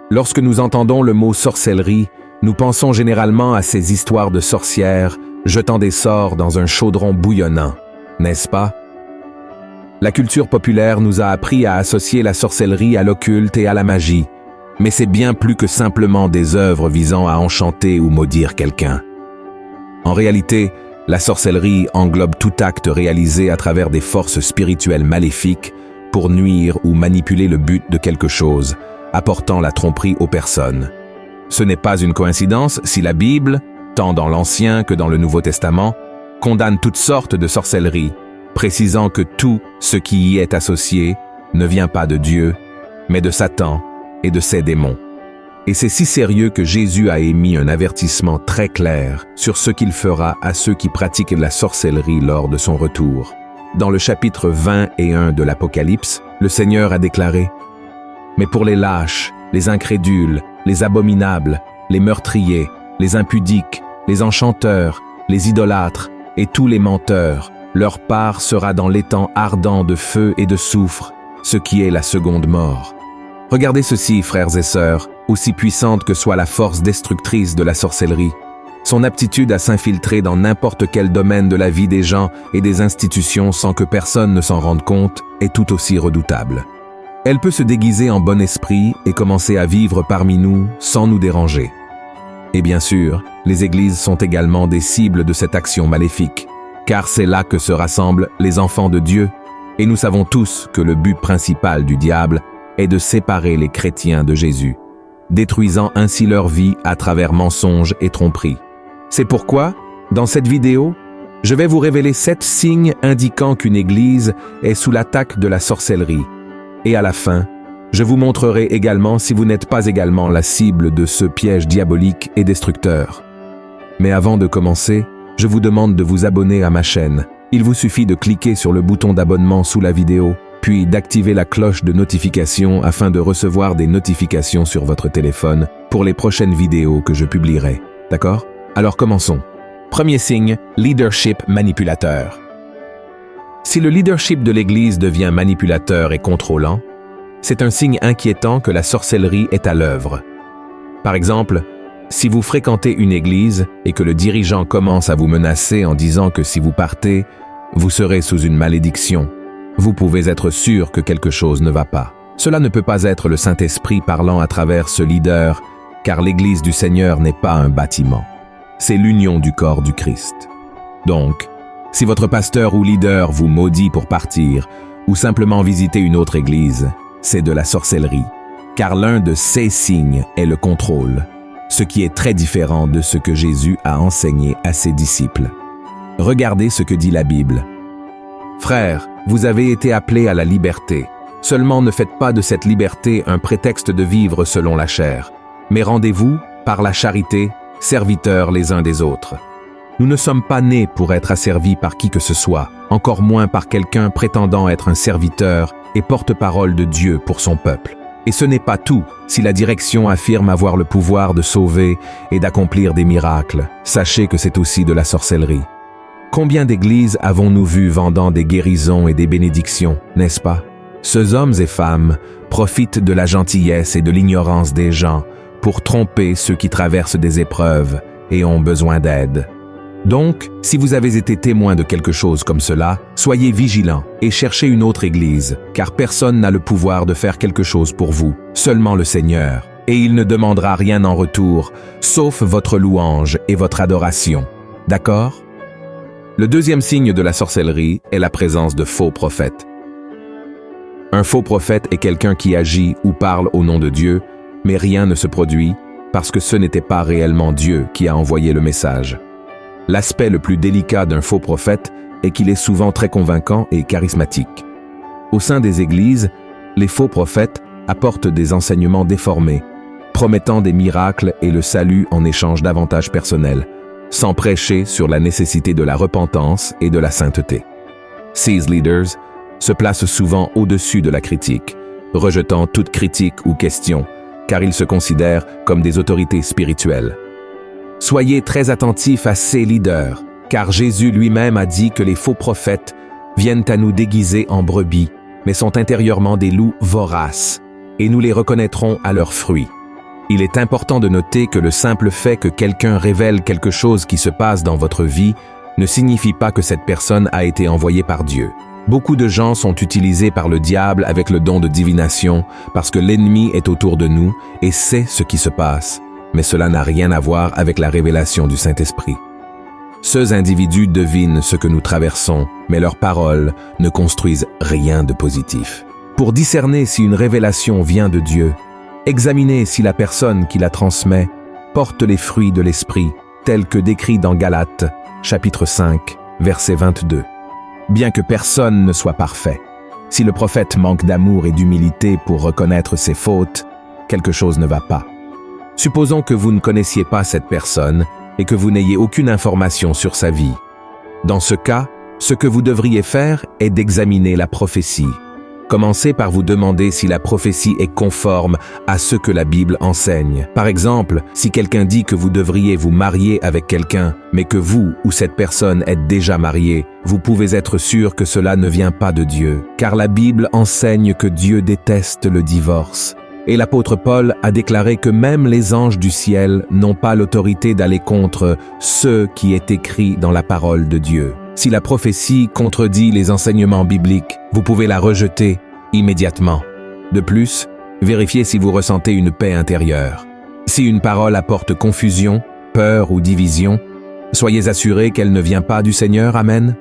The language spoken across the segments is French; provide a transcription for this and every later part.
Lorsque nous entendons le mot sorcellerie, nous pensons généralement à ces histoires de sorcières jetant des sorts dans un chaudron bouillonnant, n'est-ce pas? La culture populaire nous a appris à associer la sorcellerie à l'occulte et à la magie, mais c'est bien plus que simplement des œuvres visant à enchanter ou maudire quelqu'un. En réalité, la sorcellerie englobe tout acte réalisé à travers des forces spirituelles maléfiques pour nuire ou manipuler le but de quelque chose, apportant la tromperie aux personnes. Ce n'est pas une coïncidence si la Bible, tant dans l'Ancien que dans le Nouveau Testament, condamne toutes sortes de sorcellerie, précisant que tout ce qui y est associé ne vient pas de Dieu, mais de Satan et de ses démons. Et c'est si sérieux que Jésus a émis un avertissement très clair sur ce qu'il fera à ceux qui pratiquent la sorcellerie lors de son retour. Dans le chapitre 21 de l'Apocalypse, le Seigneur a déclaré « Mais pour les lâches, les incrédules, les abominables, les meurtriers, les impudiques, les enchanteurs, les idolâtres et tous les menteurs, leur part sera dans l'étang ardent de feu et de soufre, ce qui est la seconde mort. » Regardez ceci, frères et sœurs, aussi puissante que soit la force destructrice de la sorcellerie. Son aptitude à s'infiltrer dans n'importe quel domaine de la vie des gens et des institutions sans que personne ne s'en rende compte est tout aussi redoutable. Elle peut se déguiser en bon esprit et commencer à vivre parmi nous sans nous déranger. Et bien sûr, les églises sont également des cibles de cette action maléfique, car c'est là que se rassemblent les enfants de Dieu, et nous savons tous que le but principal du diable est de séparer les chrétiens de Jésus, détruisant ainsi leur vie à travers mensonges et tromperies. C'est pourquoi, dans cette vidéo, je vais vous révéler 7 signes indiquant qu'une église est sous l'attaque de la sorcellerie. Et à la fin, je vous montrerai également si vous n'êtes pas également la cible de ce piège diabolique et destructeur. Mais avant de commencer, je vous demande de vous abonner à ma chaîne. Il vous suffit de cliquer sur le bouton d'abonnement sous la vidéo, puis d'activer la cloche de notification afin de recevoir des notifications sur votre téléphone pour les prochaines vidéos que je publierai. D'accord? Alors commençons. Premier signe, leadership manipulateur. Si le leadership de l'Église devient manipulateur et contrôlant, c'est un signe inquiétant que la sorcellerie est à l'œuvre. Par exemple, si vous fréquentez une église et que le dirigeant commence à vous menacer en disant que si vous partez, vous serez sous une malédiction, vous pouvez être sûr que quelque chose ne va pas. Cela ne peut pas être le Saint-Esprit parlant à travers ce leader, car l'Église du Seigneur n'est pas un bâtiment. C'est l'union du corps du Christ. Donc, si votre pasteur ou leader vous maudit pour partir, ou simplement visiter une autre église, c'est de la sorcellerie, car l'un de ces signes est le contrôle, ce qui est très différent de ce que Jésus a enseigné à ses disciples. Regardez ce que dit la Bible. « Frères, vous avez été appelés à la liberté. Seulement ne faites pas de cette liberté un prétexte de vivre selon la chair, mais rendez-vous, par la charité, serviteurs les uns des autres. Nous ne sommes pas nés pour être asservis par qui que ce soit, encore moins par quelqu'un prétendant être un serviteur et porte-parole de Dieu pour son peuple. Et ce n'est pas tout. Si la direction affirme avoir le pouvoir de sauver et d'accomplir des miracles, sachez que c'est aussi de la sorcellerie. Combien d'églises avons-nous vues vendant des guérisons et des bénédictions, n'est-ce pas? Ces hommes et femmes profitent de la gentillesse et de l'ignorance des gens pour tromper ceux qui traversent des épreuves et ont besoin d'aide. Donc, si vous avez été témoin de quelque chose comme cela, soyez vigilants et cherchez une autre église, car personne n'a le pouvoir de faire quelque chose pour vous, seulement le Seigneur, et il ne demandera rien en retour, sauf votre louange et votre adoration. D'accord? Le deuxième signe de la sorcellerie est la présence de faux prophètes. Un faux prophète est quelqu'un qui agit ou parle au nom de Dieu, mais rien ne se produit parce que ce n'était pas réellement Dieu qui a envoyé le message. L'aspect le plus délicat d'un faux prophète est qu'il est souvent très convaincant et charismatique. Au sein des églises, les faux prophètes apportent des enseignements déformés, promettant des miracles et le salut en échange d'avantages personnels, sans prêcher sur la nécessité de la repentance et de la sainteté. Ces leaders se placent souvent au-dessus de la critique, rejetant toute critique ou question, car ils se considèrent comme des autorités spirituelles. Soyez très attentifs à ces leaders, car Jésus lui-même a dit que les faux prophètes viennent à nous déguiser en brebis, mais sont intérieurement des loups voraces, et nous les reconnaîtrons à leurs fruits. Il est important de noter que le simple fait que quelqu'un révèle quelque chose qui se passe dans votre vie ne signifie pas que cette personne a été envoyée par Dieu. Beaucoup de gens sont utilisés par le diable avec le don de divination parce que l'ennemi est autour de nous et sait ce qui se passe, mais cela n'a rien à voir avec la révélation du Saint-Esprit. Ces individus devinent ce que nous traversons, mais leurs paroles ne construisent rien de positif. Pour discerner si une révélation vient de Dieu, examinez si la personne qui la transmet porte les fruits de l'Esprit, tels que décrits dans Galates, chapitre 5, verset 22. Bien que personne ne soit parfait, si le prophète manque d'amour et d'humilité pour reconnaître ses fautes, quelque chose ne va pas. Supposons que vous ne connaissiez pas cette personne et que vous n'ayez aucune information sur sa vie. Dans ce cas, ce que vous devriez faire est d'examiner la prophétie. Commencez par vous demander si la prophétie est conforme à ce que la Bible enseigne. Par exemple, si quelqu'un dit que vous devriez vous marier avec quelqu'un, mais que vous ou cette personne êtes déjà marié, vous pouvez être sûr que cela ne vient pas de Dieu, car la Bible enseigne que Dieu déteste le divorce. Et l'apôtre Paul a déclaré que même les anges du ciel n'ont pas l'autorité d'aller contre ce qui est écrit dans la parole de Dieu. Si la prophétie contredit les enseignements bibliques, vous pouvez la rejeter immédiatement. De plus, vérifiez si vous ressentez une paix intérieure. Si une parole apporte confusion, peur ou division, soyez assurés qu'elle ne vient pas du Seigneur. Amen.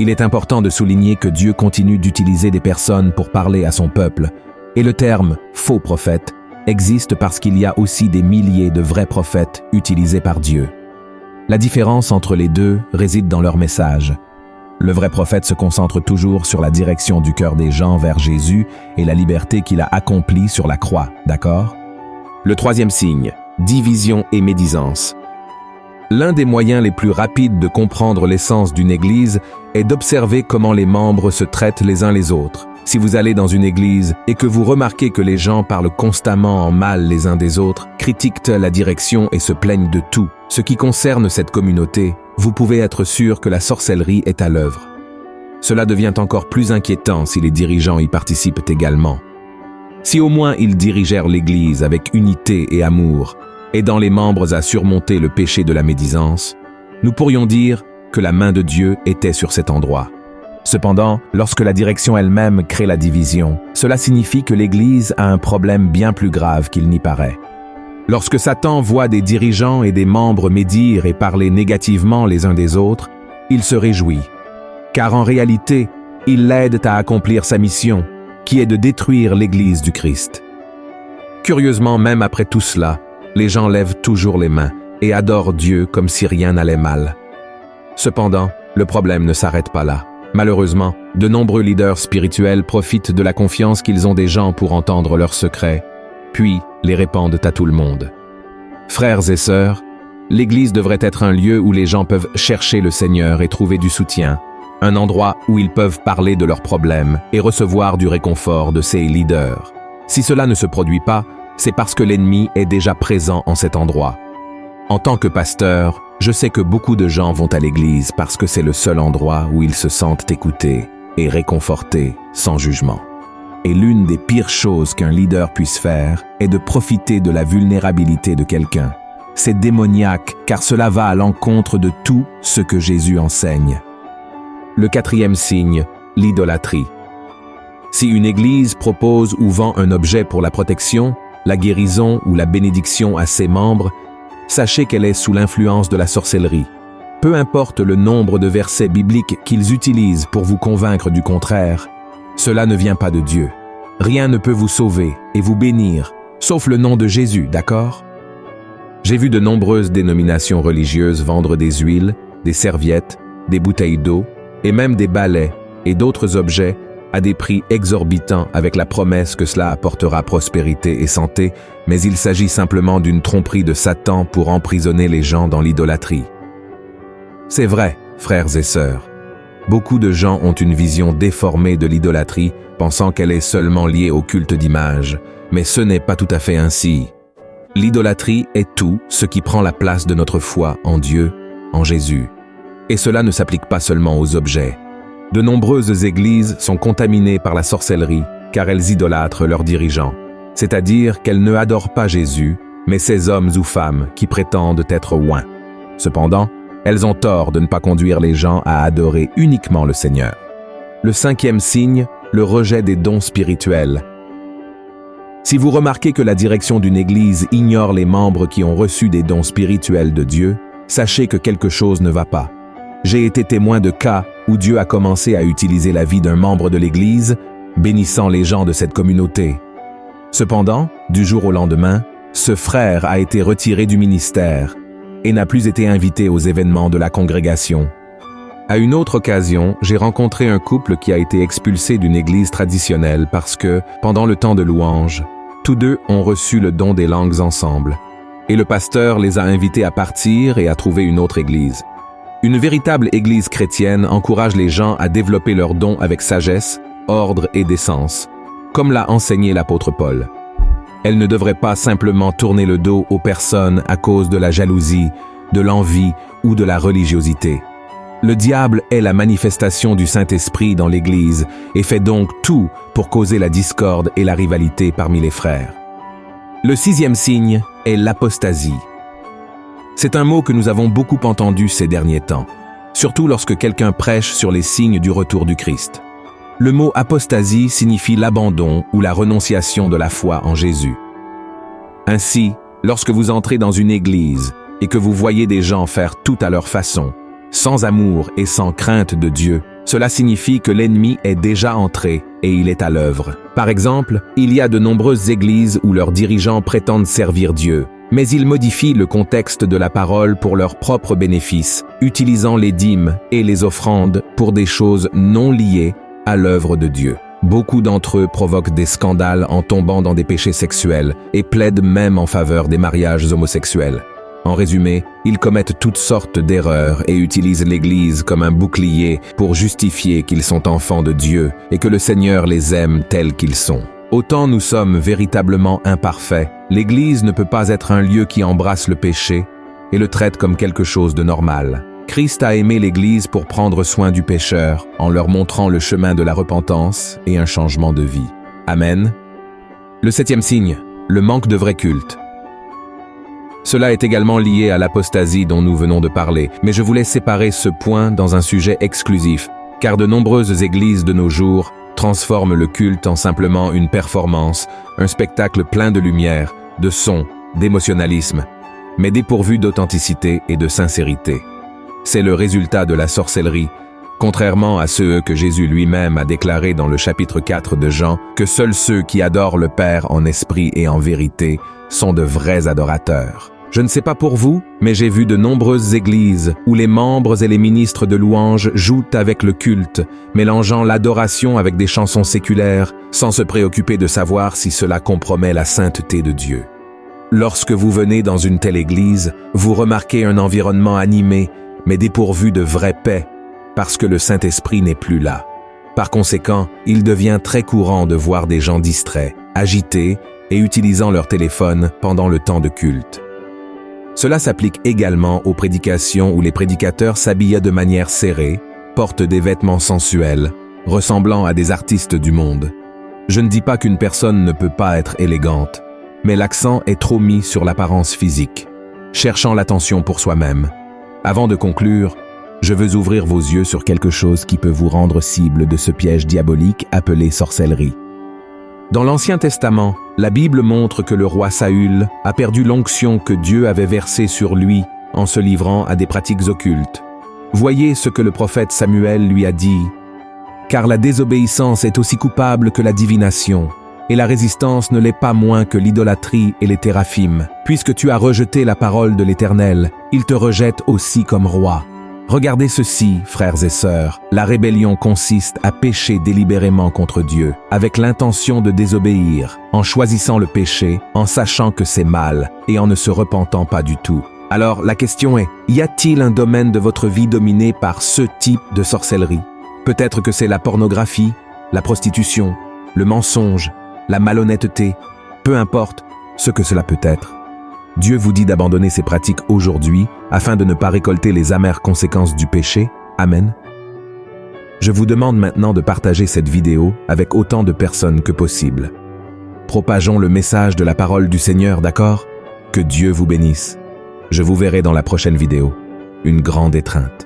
Il est important de souligner que Dieu continue d'utiliser des personnes pour parler à son peuple, et le terme « faux prophète » existe parce qu'il y a aussi des milliers de vrais prophètes utilisés par Dieu. La différence entre les deux réside dans leur message. Le vrai prophète se concentre toujours sur la direction du cœur des gens vers Jésus et la liberté qu'il a accomplie sur la croix, d'accord? Le troisième signe, division et médisance. L'un des moyens les plus rapides de comprendre l'essence d'une église est d'observer comment les membres se traitent les uns les autres. Si vous allez dans une église et que vous remarquez que les gens parlent constamment en mal les uns des autres, critiquent la direction et se plaignent de tout, ce qui concerne cette communauté, vous pouvez être sûr que la sorcellerie est à l'œuvre. Cela devient encore plus inquiétant si les dirigeants y participent également. Si au moins ils dirigèrent l'Église avec unité et amour, aidant les membres à surmonter le péché de la médisance, nous pourrions dire que la main de Dieu était sur cet endroit. Cependant, lorsque la direction elle-même crée la division, cela signifie que l'Église a un problème bien plus grave qu'il n'y paraît. Lorsque Satan voit des dirigeants et des membres médire et parler négativement les uns des autres, il se réjouit. Car en réalité, ils l'aident à accomplir sa mission, qui est de détruire l'Église du Christ. Curieusement, même après tout cela, les gens lèvent toujours les mains et adorent Dieu comme si rien n'allait mal. Cependant, le problème ne s'arrête pas là. Malheureusement, de nombreux leaders spirituels profitent de la confiance qu'ils ont des gens pour entendre leurs secrets, puis les répandent à tout le monde. Frères et sœurs, l'Église devrait être un lieu où les gens peuvent chercher le Seigneur et trouver du soutien, un endroit où ils peuvent parler de leurs problèmes et recevoir du réconfort de ces leaders. Si cela ne se produit pas, c'est parce que l'ennemi est déjà présent en cet endroit. En tant que pasteur, je sais que beaucoup de gens vont à l'église parce que c'est le seul endroit où ils se sentent écoutés et réconfortés sans jugement. Et l'une des pires choses qu'un leader puisse faire est de profiter de la vulnérabilité de quelqu'un. C'est démoniaque car cela va à l'encontre de tout ce que Jésus enseigne. Le quatrième signe, l'idolâtrie. Si une église propose ou vend un objet pour la protection, la guérison ou la bénédiction à ses membres, sachez qu'elle est sous l'influence de la sorcellerie. Peu importe le nombre de versets bibliques qu'ils utilisent pour vous convaincre du contraire, cela ne vient pas de Dieu. Rien ne peut vous sauver et vous bénir, sauf le nom de Jésus, d'accord? J'ai vu de nombreuses dénominations religieuses vendre des huiles, des serviettes, des bouteilles d'eau et même des balais et d'autres objets à des prix exorbitants avec la promesse que cela apportera prospérité et santé, mais il s'agit simplement d'une tromperie de Satan pour emprisonner les gens dans l'idolâtrie. C'est vrai, frères et sœurs. Beaucoup de gens ont une vision déformée de l'idolâtrie, pensant qu'elle est seulement liée au culte d'image, mais ce n'est pas tout à fait ainsi. L'idolâtrie est tout ce qui prend la place de notre foi en Dieu, en Jésus. Et cela ne s'applique pas seulement aux objets. De nombreuses églises sont contaminées par la sorcellerie car elles idolâtrent leurs dirigeants. c'est-à-dire qu'elles ne adorent pas Jésus, mais ces hommes ou femmes qui prétendent être oints. Cependant, elles ont tort de ne pas conduire les gens à adorer uniquement le Seigneur. Le 5e signe, le rejet des dons spirituels. Si vous remarquez que la direction d'une église ignore les membres qui ont reçu des dons spirituels de Dieu, sachez que quelque chose ne va pas. J'ai été témoin de cas où Dieu a commencé à utiliser la vie d'un membre de l'église, bénissant les gens de cette communauté. Cependant, du jour au lendemain, ce frère a été retiré du ministère et n'a plus été invité aux événements de la congrégation. À une autre occasion, j'ai rencontré un couple qui a été expulsé d'une église traditionnelle parce que, pendant le temps de louange, tous deux ont reçu le don des langues ensemble, et le pasteur les a invités à partir et à trouver une autre église. Une véritable église chrétienne encourage les gens à développer leurs dons avec sagesse, ordre et décence, comme l'a enseigné l'apôtre Paul. Elle ne devrait pas simplement tourner le dos aux personnes à cause de la jalousie, de l'envie ou de la religiosité. Le diable est la manifestation du Saint-Esprit dans l'Église et fait donc tout pour causer la discorde et la rivalité parmi les frères. Le 6e signe est l'apostasie. C'est un mot que nous avons beaucoup entendu ces derniers temps, surtout lorsque quelqu'un prêche sur les signes du retour du Christ. Le mot apostasie signifie l'abandon ou la renonciation de la foi en Jésus. Ainsi, lorsque vous entrez dans une église et que vous voyez des gens faire tout à leur façon, sans amour et sans crainte de Dieu, cela signifie que l'ennemi est déjà entré et il est à l'œuvre. Par exemple, il y a de nombreuses églises où leurs dirigeants prétendent servir Dieu, mais ils modifient le contexte de la parole pour leur propre bénéfice, utilisant les dîmes et les offrandes pour des choses non liées à l'œuvre de Dieu. Beaucoup d'entre eux provoquent des scandales en tombant dans des péchés sexuels et plaident même en faveur des mariages homosexuels. En résumé, ils commettent toutes sortes d'erreurs et utilisent l'Église comme un bouclier pour justifier qu'ils sont enfants de Dieu et que le Seigneur les aime tels qu'ils sont. Autant nous sommes véritablement imparfaits, l'Église ne peut pas être un lieu qui embrasse le péché et le traite comme quelque chose de normal. Christ a aimé l'Église pour prendre soin du pécheur, en leur montrant le chemin de la repentance et un changement de vie. Amen. Le 7e signe, le manque de vrai culte. Cela est également lié à l'apostasie dont nous venons de parler, mais je voulais séparer ce point dans un sujet exclusif, car de nombreuses églises de nos jours transforment le culte en simplement une performance, un spectacle plein de lumière, de son, d'émotionnalisme, mais dépourvu d'authenticité et de sincérité. C'est le résultat de la sorcellerie, contrairement à ceux que Jésus lui-même a déclaré dans le chapitre 4 de Jean, que seuls ceux qui adorent le Père en esprit et en vérité sont de vrais adorateurs. Je ne sais pas pour vous, mais j'ai vu de nombreuses églises où les membres et les ministres de louange jouent avec le culte, mélangeant l'adoration avec des chansons séculaires, sans se préoccuper de savoir si cela compromet la sainteté de Dieu. Lorsque vous venez dans une telle église, vous remarquez un environnement animé, mais dépourvu de vraie paix, parce que le Saint-Esprit n'est plus là. Par conséquent, il devient très courant de voir des gens distraits, agités et utilisant leur téléphone pendant le temps de culte. Cela s'applique également aux prédications où les prédicateurs s'habillent de manière serrée, portent des vêtements sensuels, ressemblant à des artistes du monde. Je ne dis pas qu'une personne ne peut pas être élégante, mais l'accent est trop mis sur l'apparence physique, cherchant l'attention pour soi-même. Avant de conclure, je veux ouvrir vos yeux sur quelque chose qui peut vous rendre cible de ce piège diabolique appelé sorcellerie. Dans l'Ancien Testament, la Bible montre que le roi Saül a perdu l'onction que Dieu avait versée sur lui en se livrant à des pratiques occultes. Voyez ce que le prophète Samuel lui a dit. « Car la désobéissance est aussi coupable que la divination, et la résistance ne l'est pas moins que l'idolâtrie et les téraphim. Puisque tu as rejeté la parole de l'Éternel, il te rejette aussi comme roi. Regardez ceci, frères et sœurs, la rébellion consiste à pécher délibérément contre Dieu, avec l'intention de désobéir, en choisissant le péché, en sachant que c'est mal, et en ne se repentant pas du tout. Alors la question est, y a-t-il un domaine de votre vie dominé par ce type de sorcellerie? Peut-être que c'est la pornographie, la prostitution, le mensonge, la malhonnêteté, peu importe ce que cela peut être. Dieu vous dit d'abandonner ces pratiques aujourd'hui afin de ne pas récolter les amères conséquences du péché. Amen. Je vous demande maintenant de partager cette vidéo avec autant de personnes que possible. Propageons le message de la parole du Seigneur, d'accord? Que Dieu vous bénisse. Je vous verrai dans la prochaine vidéo. Une grande étreinte.